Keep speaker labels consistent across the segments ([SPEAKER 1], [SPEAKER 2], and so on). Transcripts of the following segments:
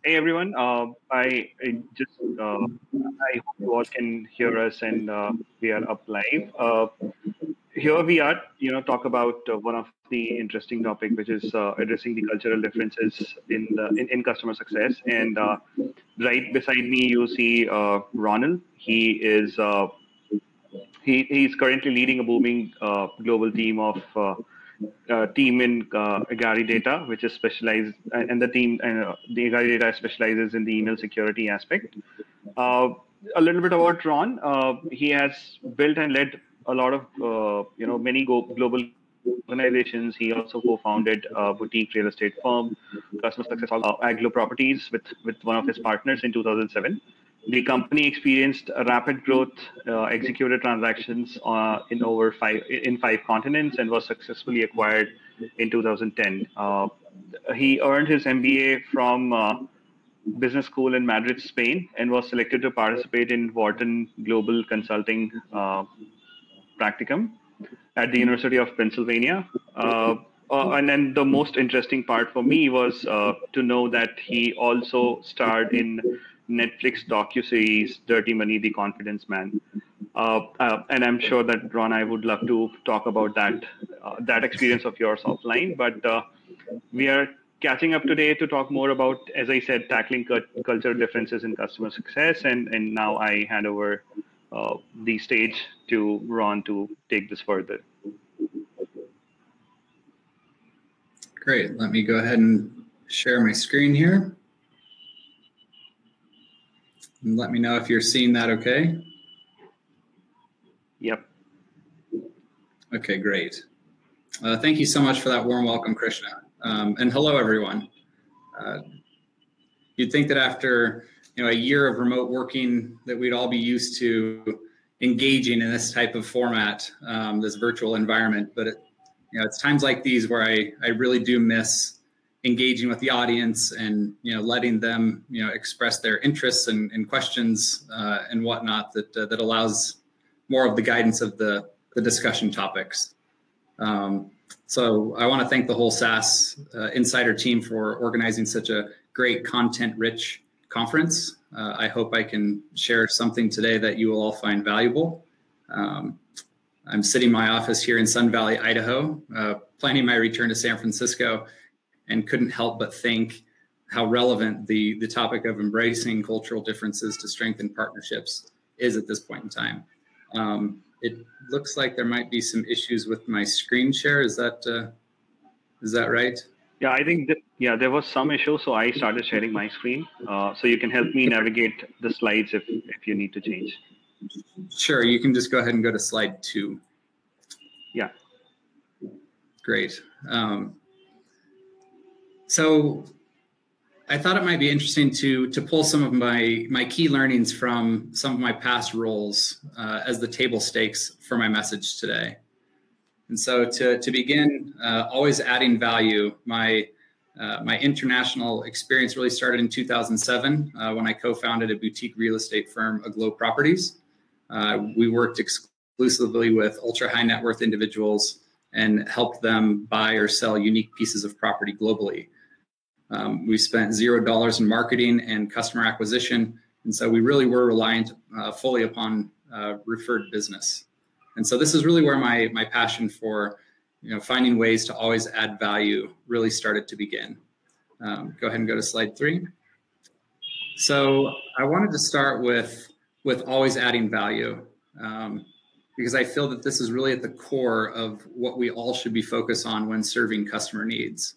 [SPEAKER 1] Hey everyone, I hope you all can hear us and we are up live. Here we are, talk about one of the interesting topic, which is addressing the cultural differences in customer success. And right beside me, you see Ronald. He's currently leading a booming global team in Agari data, which is specialized, and the Agari data specializes in the email security aspect. Uh, a little bit about Ron. He has built and led a lot of many global organizations. He also co-founded a boutique real estate firm, customer success, Aglo Properties, with one of his partners in 2007. The company experienced a rapid growth, executed transactions in five continents, and was successfully acquired in 2010. He earned his MBA from business school in Madrid, Spain, and was selected to participate in Wharton Global Consulting practicum at the University of Pennsylvania. And then the most interesting part for me was to know that he also starred in Netflix docuseries "Dirty Money: The Confidence Man." And I'm sure that Ron, I would love to talk about that experience of yours offline. But we are catching up today to talk more about, as I said, tackling cultural differences in customer success. And now I hand over the stage to Ron to take this further.
[SPEAKER 2] Great. Let me go ahead and share my screen here. And let me know if you're seeing that okay.
[SPEAKER 1] Yep.
[SPEAKER 2] Okay, great. Thank you so much for that warm welcome, Krishna. And hello, everyone. You'd think that after a year of remote working that we'd all be used to engaging in this type of format, this virtual environment. But it's times like these where I really do miss engaging with the audience and letting them express their interests and questions and whatnot that allows more of the guidance of the discussion topics. So I want to thank the whole SaaS Insider team for organizing such a great content-rich conference. I hope I can share something today that you will all find valuable. I'm sitting in my office here in Sun Valley, Idaho, planning my return to San Francisco, and couldn't help but think how relevant the topic of embracing cultural differences to strengthen partnerships is at this point in time. It looks like there might be some issues with my screen share. Is that right?
[SPEAKER 1] Yeah, I think there was some issue, so I started sharing my screen. So you can help me navigate the slides if you need to change.
[SPEAKER 2] Sure, you can just go ahead and go to slide 2.
[SPEAKER 1] Yeah.
[SPEAKER 2] Great. So I thought it might be interesting to pull some of my key learnings from some of my past roles as the table stakes for my message today. And so to begin, always adding value. My international experience really started in 2007 when I co-founded a boutique real estate firm, Aglo Properties. We worked exclusively with ultra high net worth individuals and helped them buy or sell unique pieces of property globally. We spent $0 in marketing and customer acquisition, and so we really were reliant fully upon referred business. And so this is really where my passion for finding ways to always add value really started to begin. Go ahead and go to slide 3. So I wanted to start with always adding value because I feel that this is really at the core of what we all should be focused on when serving customer needs.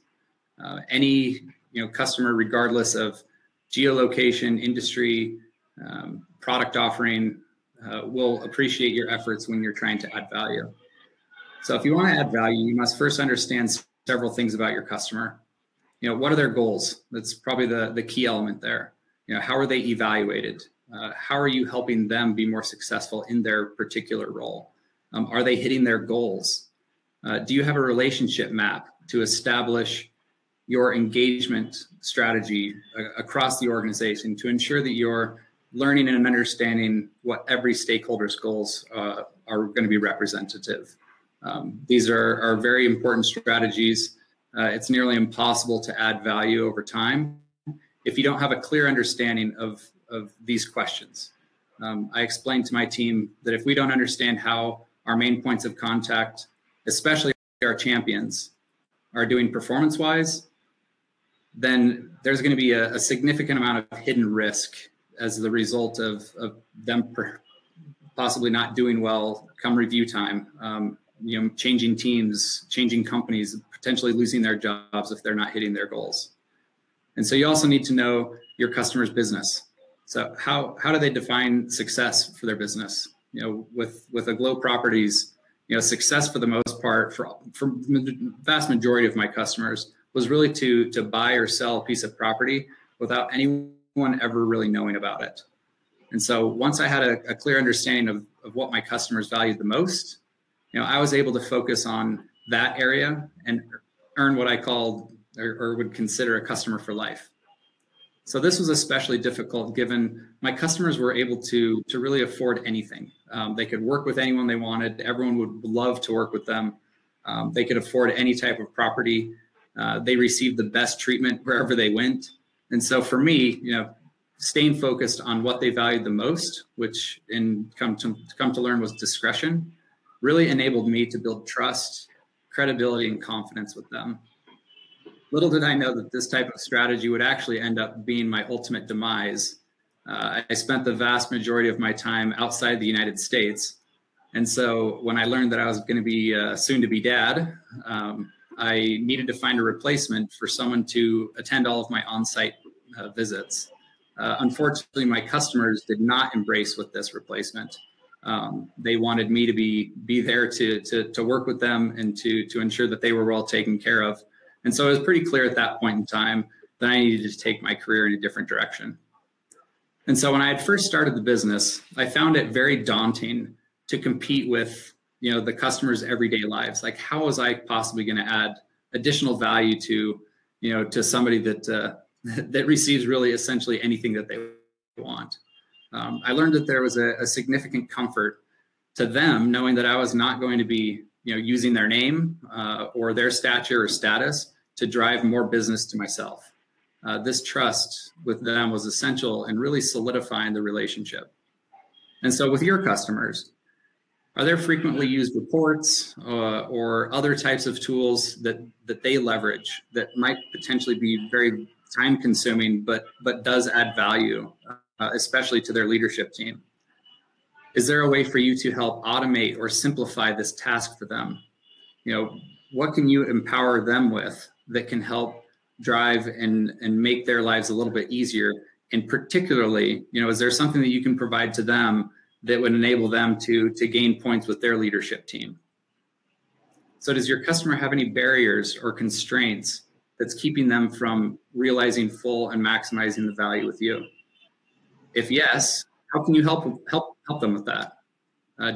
[SPEAKER 2] Any customer, regardless of geolocation, industry, product offering, will appreciate your efforts when you're trying to add value. So if you want to add value, you must first understand several things about your customer. What are their goals? That's probably the key element there. How are they evaluated? How are you helping them be more successful in their particular role? Are they hitting their goals? Do you have a relationship map to establish your engagement strategy across the organization to ensure that you're learning and understanding what every stakeholder's goals are going to be representative? These are very important strategies. It's nearly impossible to add value over time if you don't have a clear understanding of these questions. I explained to my team that if we don't understand how our main points of contact, especially our champions, are doing performance-wise, then there's going to be a significant amount of hidden risk as the result of them possibly not doing well come review time, changing teams, changing companies, potentially losing their jobs if they're not hitting their goals. And so you also need to know your customer's business. So how do they define success for their business? With Aglow Properties, success for the most part for the vast majority of my customers was really to buy or sell a piece of property without anyone ever really knowing about it. And so once I had a clear understanding of what my customers valued the most, I was able to focus on that area and earn what I called or would consider a customer for life. So this was especially difficult given my customers were able to really afford anything. They could work with anyone they wanted. Everyone would love to work with them. They could afford any type of property. They received the best treatment wherever they went. And so for me, staying focused on what they valued the most, which come to learn was discretion, really enabled me to build trust, credibility, and confidence with them. Little did I know that this type of strategy would actually end up being my ultimate demise. I spent the vast majority of my time outside the United States. And so when I learned that I was going to be soon to be dad, I needed to find a replacement for someone to attend all of my on-site visits. Unfortunately, my customers did not embrace with this replacement. They wanted me to be there to work with them and to ensure that they were well taken care of. And so it was pretty clear at that point in time that I needed to take my career in a different direction. And so when I had first started the business, I found it very daunting to compete with, the customers' everyday lives. Like, how was I possibly going to add additional value to somebody that receives really essentially anything that they want? I learned that there was a significant comfort to them knowing that I was not going to be, using their name or their stature or status to drive more business to myself. This trust with them was essential in really solidifying the relationship. And so with your customers, are there frequently used reports or other types of tools that they leverage that might potentially be very time consuming, but does add value, especially to their leadership team? Is there a way for you to help automate or simplify this task for them? What can you empower them with that can help drive and make their lives a little bit easier? And particularly, is there something that you can provide to them that would enable them to gain points with their leadership team? So does your customer have any barriers or constraints that's keeping them from realizing full and maximizing the value with you? If yes, how can you help them with that?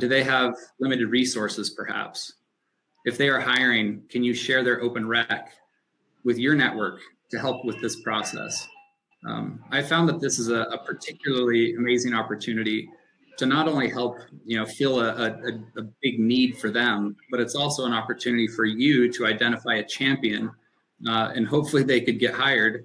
[SPEAKER 2] Do they have limited resources, perhaps? If they are hiring, can you share their open rec with your network to help with this process? I found that this is a particularly amazing opportunity to not only help fill a big need for them, but it's also an opportunity for you to identify a champion, and hopefully they could get hired.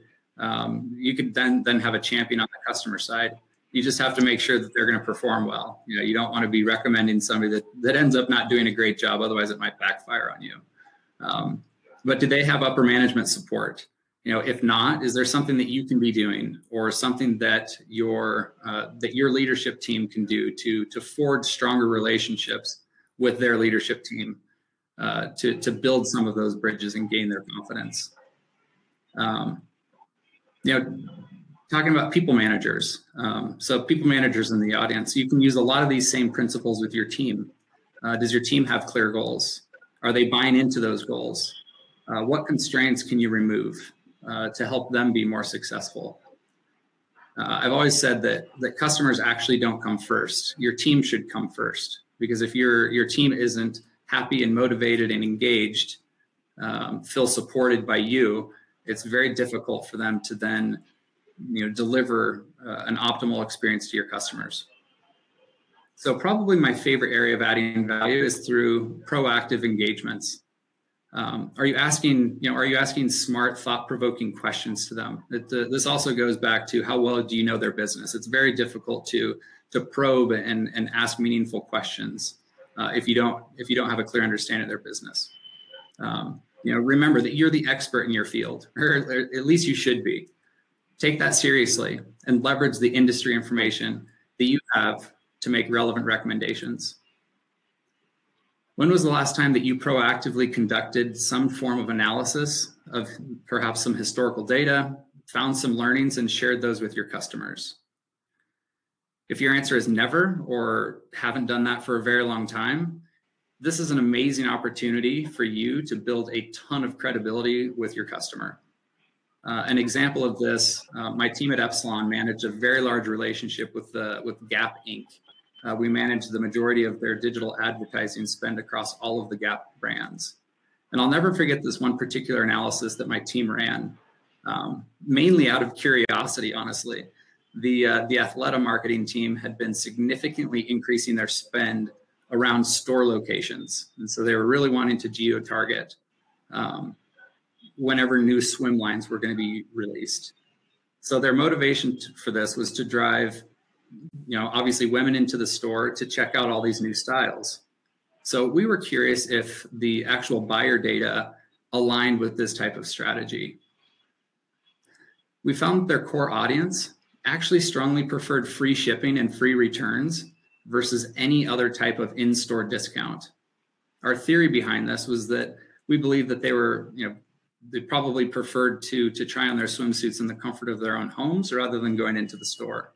[SPEAKER 2] You could then have a champion on the customer side. You just have to make sure that they're going to perform well. You don't want to be recommending somebody that ends up not doing a great job. Otherwise, it might backfire on you. But do they have upper management support? If not, is there something that you can be doing, or something that your leadership team can do to forge stronger relationships with their leadership team, to build some of those bridges and gain their confidence? Talking about people managers. So people managers in the audience, you can use a lot of these same principles with your team. Does your team have clear goals? Are they buying into those goals? What constraints can you remove to help them be more successful? I've always said that customers actually don't come first. Your team should come first, because if your team isn't happy and motivated and engaged, feel supported by you, it's very difficult for them to then deliver an optimal experience to your customers. So probably my favorite area of adding value is through proactive engagements. Are you asking smart, thought-provoking questions to them? This also goes back to how well do you know their business? It's very difficult to probe and ask meaningful questions if you don't have a clear understanding of their business. Remember that you're the expert in your field, or at least you should be. Take that seriously and leverage the industry information that you have to make relevant recommendations. When was the last time that you proactively conducted some form of analysis of perhaps some historical data, found some learnings, and shared those with your customers? If your answer is never, or haven't done that for a very long time, this is an amazing opportunity for you to build a ton of credibility with your customer. An example of this, my team at Epsilon managed a very large relationship with Gap Inc. We managed the majority of their digital advertising spend across all of the Gap brands. And I'll never forget this one particular analysis that my team ran, mainly out of curiosity, honestly. The Athleta marketing team had been significantly increasing their spend around store locations. And so they were really wanting to geo-target whenever new swim lines were going to be released. So their motivation for this was to drive, obviously women into the store to check out all these new styles. So we were curious if the actual buyer data aligned with this type of strategy. We found that their core audience actually strongly preferred free shipping and free returns versus any other type of in-store discount. Our theory behind this was that we believed that they probably preferred to try on their swimsuits in the comfort of their own homes rather than going into the store.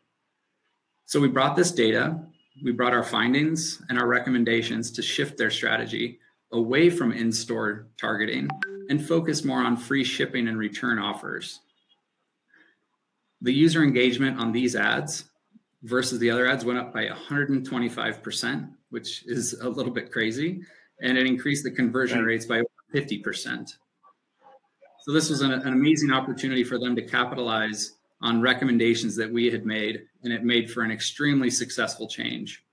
[SPEAKER 2] So we brought this data, we brought our findings and our recommendations to shift their strategy away from in-store targeting and focus more on free shipping and return offers. The user engagement on these ads versus the other ads went up by 125%, which is a little bit crazy, and it increased the conversion rates by 50%. So this was an amazing opportunity for them to capitalize on recommendations that we had made, and it made for an extremely successful change.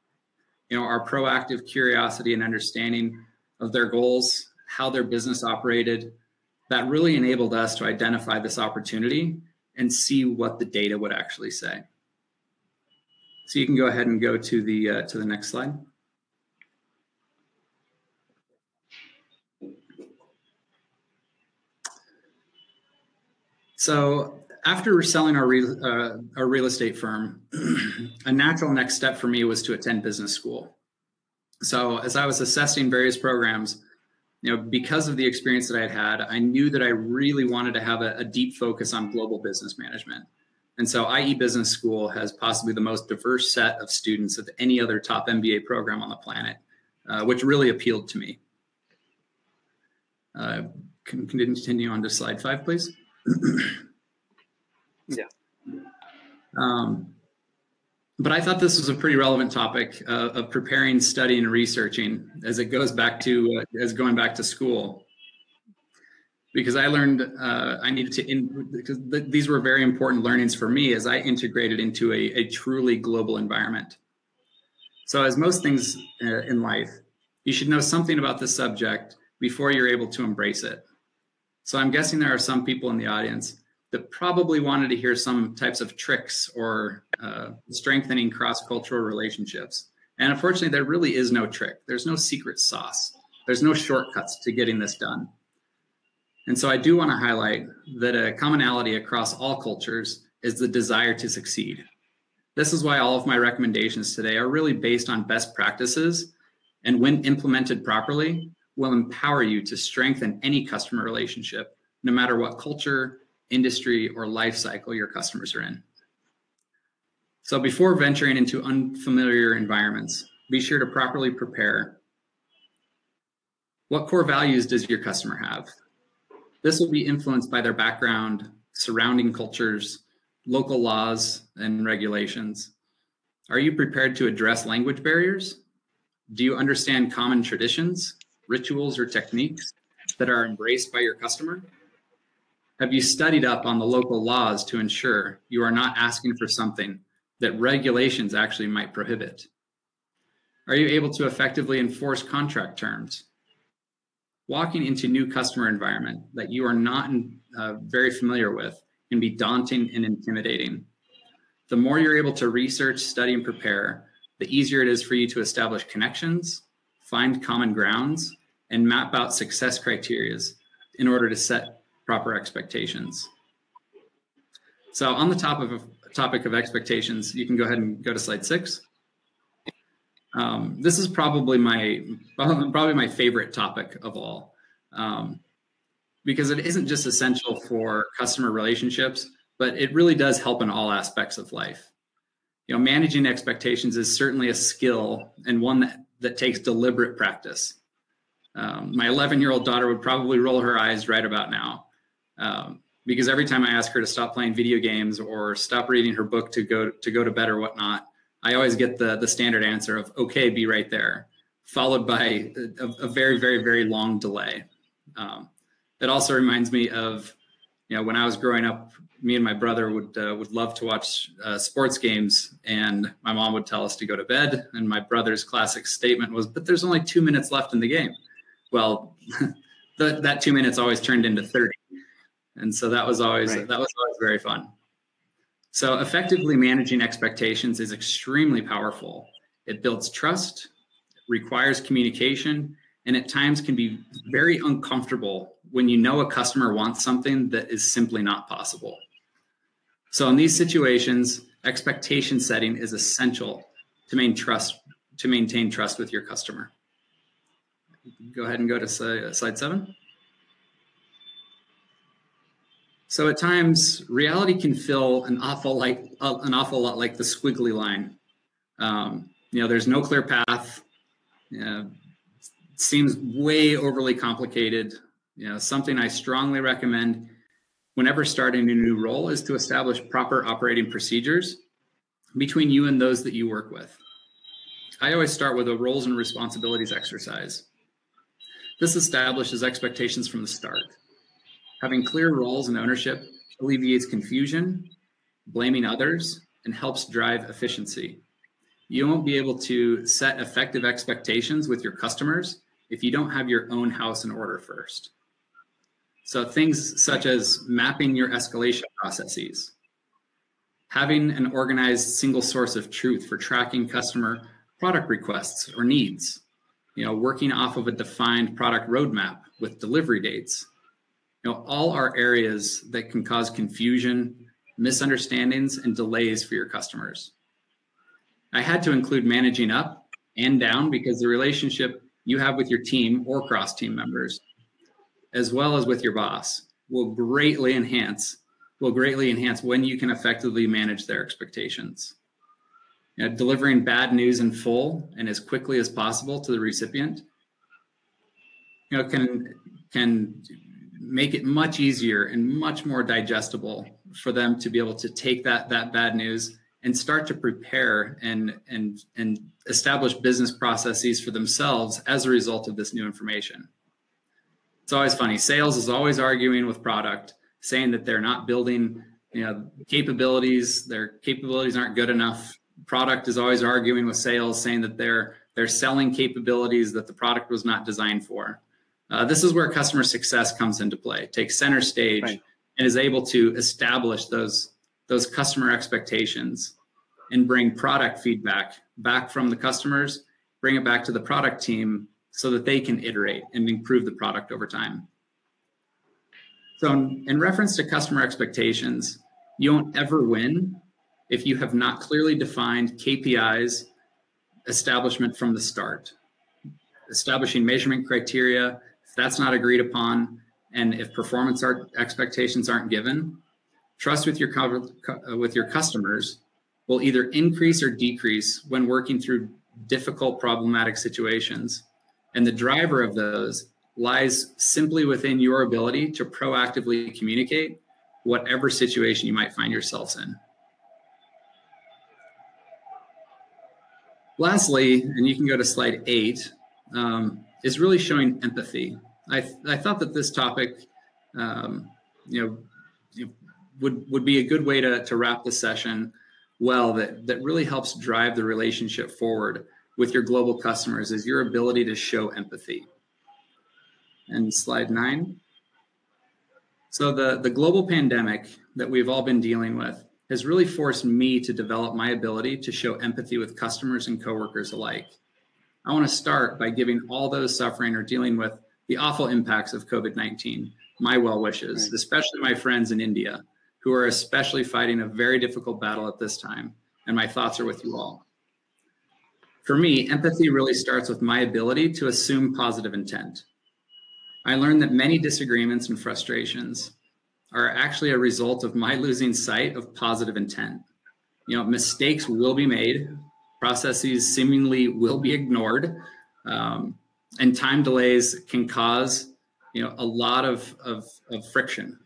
[SPEAKER 2] Our proactive curiosity and understanding of their goals, how their business operated, that really enabled us to identify this opportunity and see what the data would actually say. So you can go ahead and go to the next slide. So after selling our real estate firm, a natural next step for me was to attend business school. So as I was assessing various programs, because of the experience that I had, I knew that I really wanted to have a deep focus on global business management. And so IE Business School has possibly the most diverse set of students of any other top MBA program on the planet, which really appealed to me. Can continue on to slide 5, please?
[SPEAKER 1] Yeah.
[SPEAKER 2] But I thought this was a pretty relevant topic of preparing, studying, and researching as it goes back to going back to school, because I learned I needed to because these were very important learnings for me as I integrated into a truly global environment. So as most things in life, you should know something about the subject before you're able to embrace it. So I'm guessing there are some people in the audience that probably wanted to hear some types of tricks or strengthening cross-cultural relationships. And unfortunately, there really is no trick. There's no secret sauce. There's no shortcuts to getting this done. And so I do want to highlight that a commonality across all cultures is the desire to succeed. This is why all of my recommendations today are really based on best practices, and when implemented properly, will empower you to strengthen any customer relationship, no matter what culture, industry, or life cycle your customers are in. So before venturing into unfamiliar environments, be sure to properly prepare. What core values does your customer have? This will be influenced by their background, surrounding cultures, local laws, and regulations. Are you prepared to address language barriers? Do you understand common traditions, rituals, or techniques that are embraced by your customer? Have you studied up on the local laws to ensure you are not asking for something that regulations actually might prohibit? Are you able to effectively enforce contract terms? Walking into new customer environment that you are not very familiar with can be daunting and intimidating. The more you're able to research, study, and prepare, the easier it is for you to establish connections, find common grounds, and map out success criteria in order to set proper expectations. So on the topic of expectations, you can go ahead and go to slide 6. This is probably my favorite topic of all, because it isn't just essential for customer relationships, but it really does help in all aspects of life. You know, managing expectations is certainly a skill and one that takes deliberate practice. My 11-year-old daughter would probably roll her eyes right about now, because every time I ask her to stop playing video games or stop reading her book to go to bed or whatnot, I always get the standard answer of, okay, be right there, followed by a very, very, very long delay. It also reminds me of, you know, when I was growing up, me and my brother would love to watch sports games, and my mom would tell us to go to bed. And my brother's classic statement was, but there's only 2 minutes left in the game. Well, that 2 minutes always turned into 30. And so that was always very fun. So effectively managing expectations is extremely powerful. It builds trust, requires communication, and at times can be very uncomfortable when you know a customer wants something that is simply not possible. So in these situations, expectation setting is essential to maintain trust with your customer. Go ahead and go to slide 7. So at times, reality can feel an awful lot like the squiggly line. You know, there's no clear path. It seems way overly complicated. You know, something I strongly recommend whenever starting a new role is to establish proper operating procedures between you and those that you work with. I always start with a roles and responsibilities exercise. This establishes expectations from the start. Having clear roles and ownership alleviates confusion, blaming others, and helps drive efficiency. You won't be able to set effective expectations with your customers if you don't have your own house in order first. So things such as mapping your escalation processes, having an organized single source of truth for tracking customer product requests or needs, you know, working off of a defined product roadmap with delivery dates. You know, all are areas that can cause confusion, misunderstandings, and delays for your customers. I had to include managing up and down because the relationship you have with your team or cross-team members, as well as with your boss, will greatly enhance when you can effectively manage their expectations. You know, delivering bad news in full and as quickly as possible to the recipient, you know, can make it much easier and much more digestible for them to be able to take that bad news and start to prepare and establish business processes for themselves as a result of this new information. It's always funny. Sales is always arguing with product, saying that they're not building, you know, capabilities. Their capabilities aren't good enough. Product is always arguing with sales, saying that they're selling capabilities that the product was not designed for. This is where customer success comes into play, takes center stage, right, and is able to establish those customer expectations and bring product feedback back from the customers, bring it back to the product team so that they can iterate and improve the product over time. So in reference to customer expectations, you won't ever win if you have not clearly defined KPIs establishment from the start. Establishing measurement criteria, if that's not agreed upon, and if performance expectations aren't given, trust with your customers will either increase or decrease when working through difficult, problematic situations. And the driver of those lies simply within your ability to proactively communicate whatever situation you might find yourselves in. Lastly, and you can go to slide 8, is really showing empathy. I thought that this topic, would be a good way to wrap the session well. That really helps drive the relationship forward with your global customers is your ability to show empathy. and slide 9. So the global pandemic that we've all been dealing with has really forced me to develop my ability to show empathy with customers and coworkers alike. I want to start by giving all those suffering or dealing with the awful impacts of COVID-19 my well wishes, especially my friends in India, who are especially fighting a very difficult battle at this time, and my thoughts are with you all. For me, empathy really starts with my ability to assume positive intent. I learned that many disagreements and frustrations are actually a result of my losing sight of positive intent. You know, mistakes will be made, processes seemingly will be ignored, and time delays can cause, you know, a lot of friction.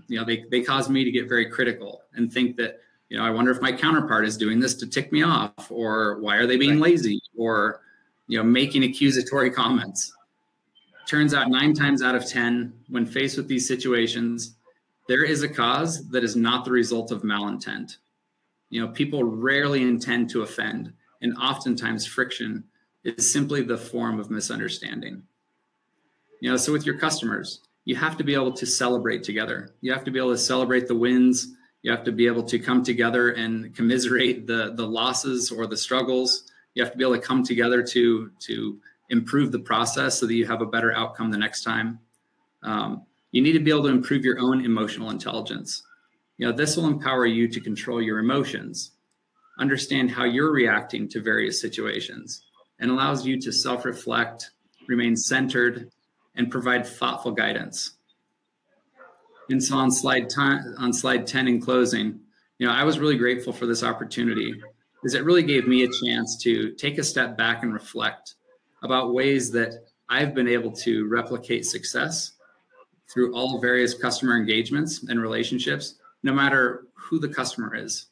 [SPEAKER 2] You know, they cause me to get very critical and think that, you know, I wonder if my counterpart is doing this to tick me off, or why are they being lazy, or, you know, making accusatory comments. Turns out 9 times out of 10, when faced with these situations, there is a cause that is not the result of malintent. You know, people rarely intend to offend, and oftentimes friction is simply the form of misunderstanding. You know, so with your customers, you have to be able to celebrate together. You have to be able to celebrate the wins. You have to be able to come together and commiserate the losses or the struggles. You have to be able to come together to improve the process so that you have a better outcome the next time. You need to be able to improve your own emotional intelligence. You know, this will empower you to control your emotions, understand how you're reacting to various situations, and allows you to self-reflect, remain centered, and provide thoughtful guidance. And so on slide 10 in closing, you know, I was really grateful for this opportunity, because it really gave me a chance to take a step back and reflect about ways that I've been able to replicate success through all various customer engagements and relationships, no matter who the customer is,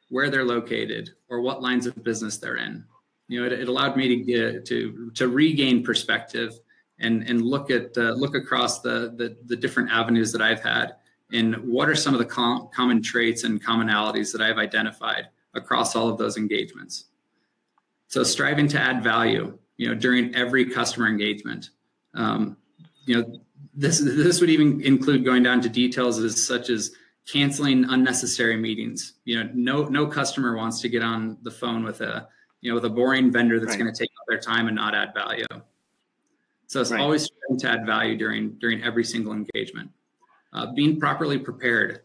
[SPEAKER 2] where they're located, or what lines of business they're in. You know, it allowed me to get to regain perspective and look across the different avenues that I've had, and what are some of the common traits and commonalities that I've identified across all of those engagements. So striving to add value, you know, during every customer engagement. You know, this would even include going down to details such as canceling unnecessary meetings. You know, no customer wants to get on the phone with a boring vendor that's going to take up their time and not add value. So it's always trying to add value during every single engagement. Being properly prepared.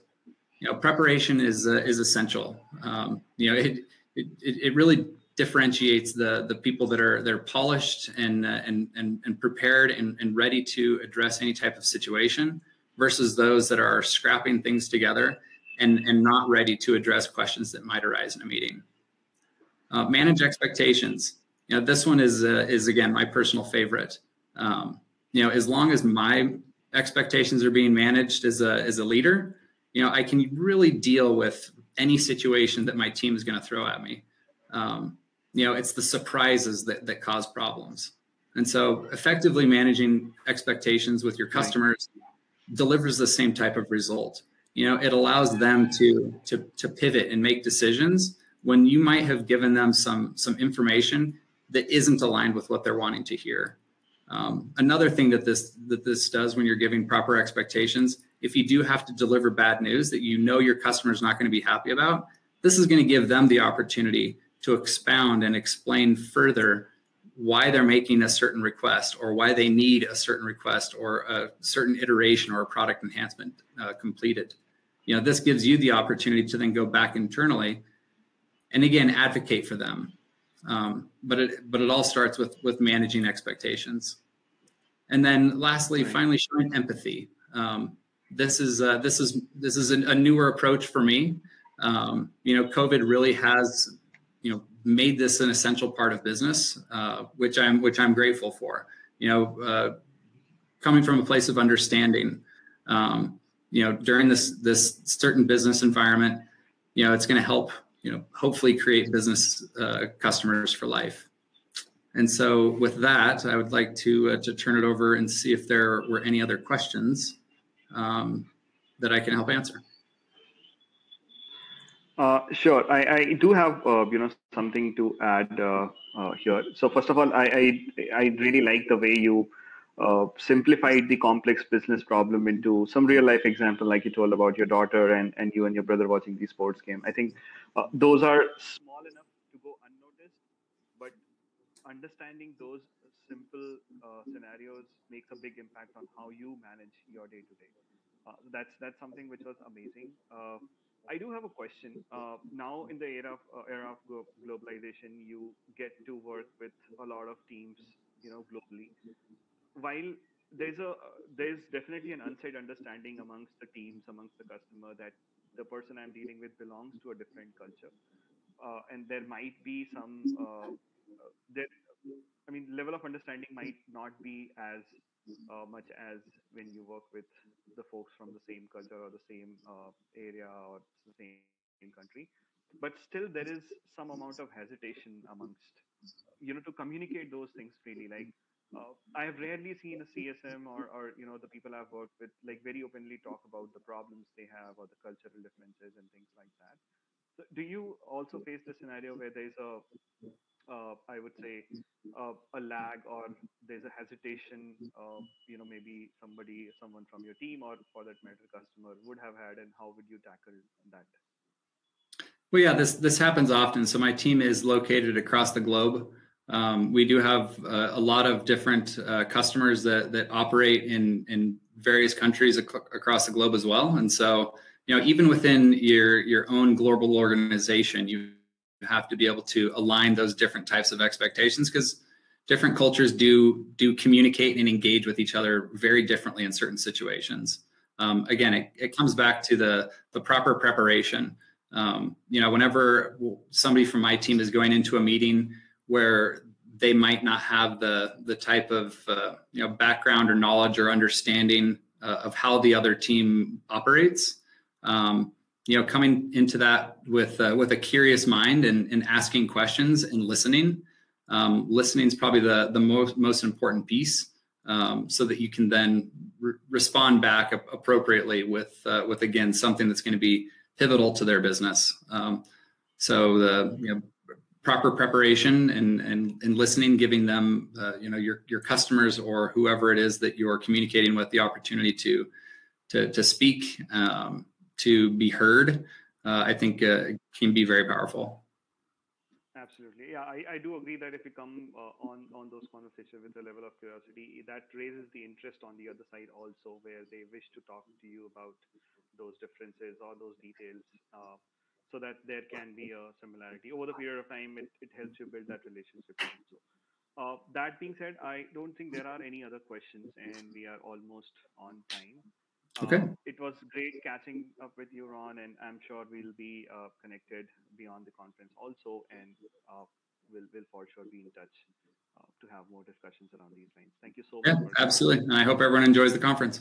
[SPEAKER 2] You know, preparation is essential. You know, it really differentiates the people that are polished and prepared and ready to address any type of situation, versus those that are scrapping things together and not ready to address questions that might arise in a meeting. Manage expectations. You know, this one is again my personal favorite. You know, as long as my expectations are being managed as a leader, you know, I can really deal with any situation that my team is going to throw at me. You know, it's the surprises that cause problems. And so effectively managing expectations with your customers delivers the same type of result. You know, it allows them to pivot and make decisions when you might have given them some information that isn't aligned with what they're wanting to hear. Another thing that this does when you're giving proper expectations, if you do have to deliver bad news that you know your customer is not going to be happy about, this is going to give them the opportunity to expound and explain further why they're making a certain request, or why they need a certain request or a certain iteration or a product enhancement completed. You know, this gives you the opportunity to then go back internally and again advocate for them. But it all starts with managing expectations. And then lastly, finally, showing empathy. This is a newer approach for me. You know, COVID really has, you know, made this an essential part of business, which I'm grateful for. You know, coming from a place of understanding, you know, during this certain business environment, you know, it's going to help, you know, hopefully create business customers for life. And so with that, I would like to turn it over and see if there were any other questions that I can help answer.
[SPEAKER 1] Sure. I do have you know, something to add here. So first of all, I really like the way you simplified the complex business problem into some real life example, like you told about your daughter and you and your brother watching the sports game. I think those are small enough to go unnoticed, but understanding those simple scenarios makes a big impact on how you manage your day to day. That's something which was amazing. I do have a question. Now, in the era of globalization, you get to work with a lot of teams, globally. While there's definitely an unsaid understanding amongst the teams, amongst the customer, that the person I'm dealing with belongs to a different culture, and there might be some there I mean, level of understanding might not be as much as when you work with the folks from the same culture or the same area or the same country. But still, there is some amount of hesitation amongst, to communicate those things freely. Like, I have rarely seen a CSM or the people I've worked with like very openly talk about the problems they have or the cultural differences and things like that. So do you also face the scenario where there's I would say, a lag or there's a hesitation, maybe someone from your team or for that matter, customer would have had, and how would you tackle that?
[SPEAKER 2] Well, yeah, this happens often. So my team is located across the globe. We do have a lot of different customers that operate in various countries across the globe as well. And so, even within your own global organization, you have to be able to align those different types of expectations, because different cultures do communicate and engage with each other very differently in certain situations. Again, it comes back to the proper preparation. Whenever somebody from my team is going into a meeting where they might not have the type of background or knowledge or understanding of how the other team operates, coming into that with a curious mind and asking questions and listening. Listening is probably the most important piece, so that you can then respond back appropriately with again something that's going to be pivotal to their business. So the proper preparation and listening, giving them your customers or whoever it is that you're communicating with the opportunity to speak, to be heard, I think can be very powerful.
[SPEAKER 1] Absolutely. Yeah, I do agree that if you come on those conversations with a level of curiosity, that raises the interest on the other side also, where they wish to talk to you about those differences or those details, so that there can be a similarity. Over the period of time, it helps you build that relationship also. That being said, I don't think there are any other questions, and we are almost on time.
[SPEAKER 2] Okay.
[SPEAKER 1] It was great catching up with you, Ron, and I'm sure we'll be connected beyond the conference also, and we'll for sure be in touch to have more discussions around these lines. Thank you so much.
[SPEAKER 2] Yeah, absolutely. And I hope everyone enjoys the conference.